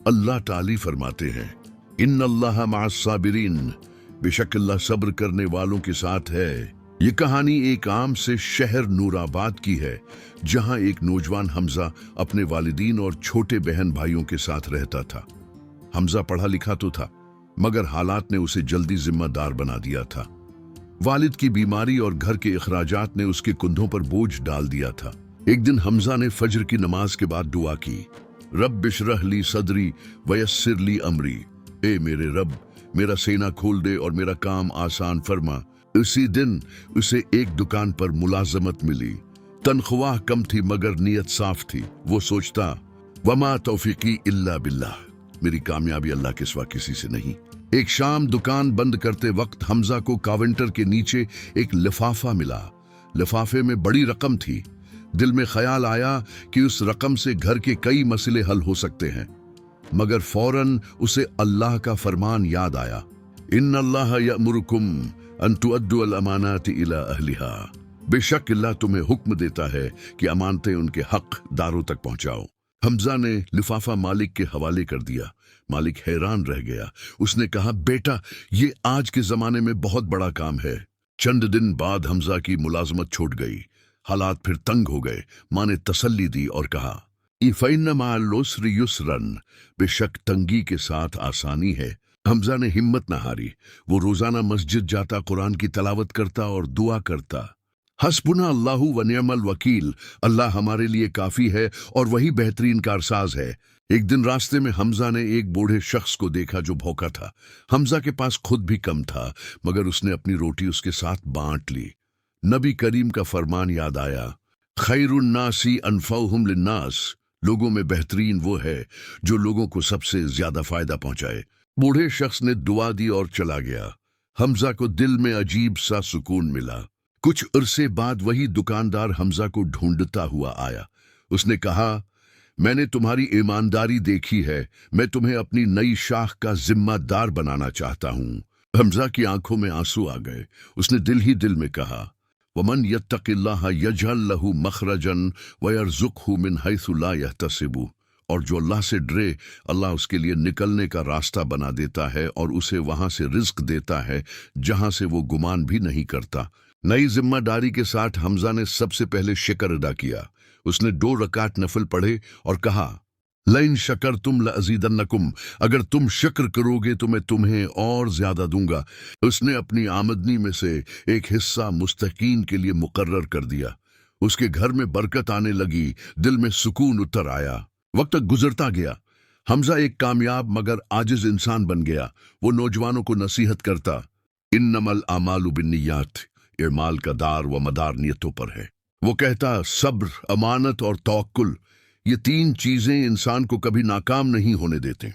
अल्लाह ताली फरमाते हैं, इन्न अल्लाह मअस साबिरीन, बेशक अल्लाह सब्र करने वालों के साथ है। ये कहानी एक आम से शहर नूराबाद की है, जहां एक नौजवान हमजा अपने वालिदीन और छोटे बहन भाइयों के साथ रहता था। हमजा पढ़ा लिखा तो था, मगर हालात ने उसे जल्दी जिम्मेदार बना दिया था। वालिद की बीमारी और घर के अखराजात ने उसके कंधों पर बोझ डाल दिया था। एक दिन हमजा ने फज्र की नमाज के बाद दुआ की, रब इशरह ली सदरी वयस्सिर ली अमरी, ए मेरे रब, मेरा सीना खोल दे और मेरा काम आसान फरमा। उसी दिन उसे एक दुकान पर मुलाजमत मिली। तनख्वाह कम थी मगर नीयत साफ थी। वो सोचता, वमा तौफीकी इल्ला बिल्लाह, मेरी कामयाबी अल्लाह के सिवा किसी से नहीं। एक शाम दुकान बंद करते वक्त हमजा को काउंटर के नीचे एक लिफाफा मिला। लिफाफे में बड़ी रकम थी। दिल में ख्याल आया कि उस रकम से घर के कई मसले हल हो सकते हैं, मगर फौरन उसे अल्लाह का फरमान याद आया, इन्न अल्लाह यअमुरुकुम अन तुअद्दु अल अमानाति इला अहलिहा, बेशक अल्लाह तुम्हें हुक्म देता है कि अमानतें उनके हकदारों तक पहुंचाओ। हमजा ने लिफाफा मालिक के हवाले कर दिया। मालिक हैरान रह गया। उसने कहा, बेटा, ये आज के जमाने में बहुत बड़ा काम है। चंद दिन बाद हमजा की मुलाजमत छूट गई। हालात फिर तंग हो गए। माँ ने तसल्ली दी और कहा, इफ़इन्न मअल उस्रि युस्रन, बेशक तंगी के साथ आसानी है। हमजा ने हिम्मत न हारी। वो रोजाना मस्जिद जाता, कुरान की तलावत करता और दुआ करता। हस्बुना अल्लाहु व निअमल वकील, अल्लाह हमारे लिए काफी है और वही बेहतरीन कारसाज है। एक दिन रास्ते में हमजा ने एक बूढ़े शख्स को देखा जो भूखा था। हमजा के पास खुद भी कम था, मगर उसने अपनी रोटी उसके साथ बांट ली। नबी करीम का फरमान याद आया, खैरुन नासी अनफउहुम लिन्नास, लोगों में बेहतरीन वो है जो लोगों को सबसे ज्यादा फायदा पहुंचाए। बूढ़े शख्स ने दुआ दी और चला गया। हमजा को दिल में अजीब सा सुकून मिला। कुछ अरसे बाद वही दुकानदार हमजा को ढूंढता हुआ आया। उसने कहा, मैंने तुम्हारी ईमानदारी देखी है, मैं तुम्हें अपनी नई शाख का जिम्मेदार बनाना चाहता हूँ। हमजा की आंखों में आंसू आ गए। उसने दिल ही दिल में कहा, वमन यत्तकिल्लाह यजअल लहू मखरजन वयरजुकहू मिन हैसु ला यहतसिबु, और जो अल्लाह से डरे, अल्लाह उसके लिए निकलने का रास्ता बना देता है और उसे वहां से रिज्क देता है जहां से वो गुमान भी नहीं करता। नई जिम्मेदारी के साथ हमजा ने सबसे पहले शुक्र अदा किया। उसने 2 रकात नफल पढ़े और कहा, लइन शकरतुम लअज़ीदन्नकुम, अगर तुम शुक्र करोगे तो मैं तुम्हें और ज्यादा दूंगा। उसने अपनी आमदनी में से एक हिस्सा मुस्तकीन के लिए मुकर्रर कर दिया। उसके घर में बरकत आने लगी। दिल में सुकून उतर आया। वक्त गुजरता गया। हमजा एक कामयाब मगर आजिज इंसान बन गया। वो नौजवानों को नसीहत करता, इन्नमल आमालु बिन्नियात, इमाल का दार व मदार नियतों पर है। वो कहता, सब्र, अमानत और तवक्कुल, ये 3 चीजें इंसान को कभी नाकाम नहीं होने देते।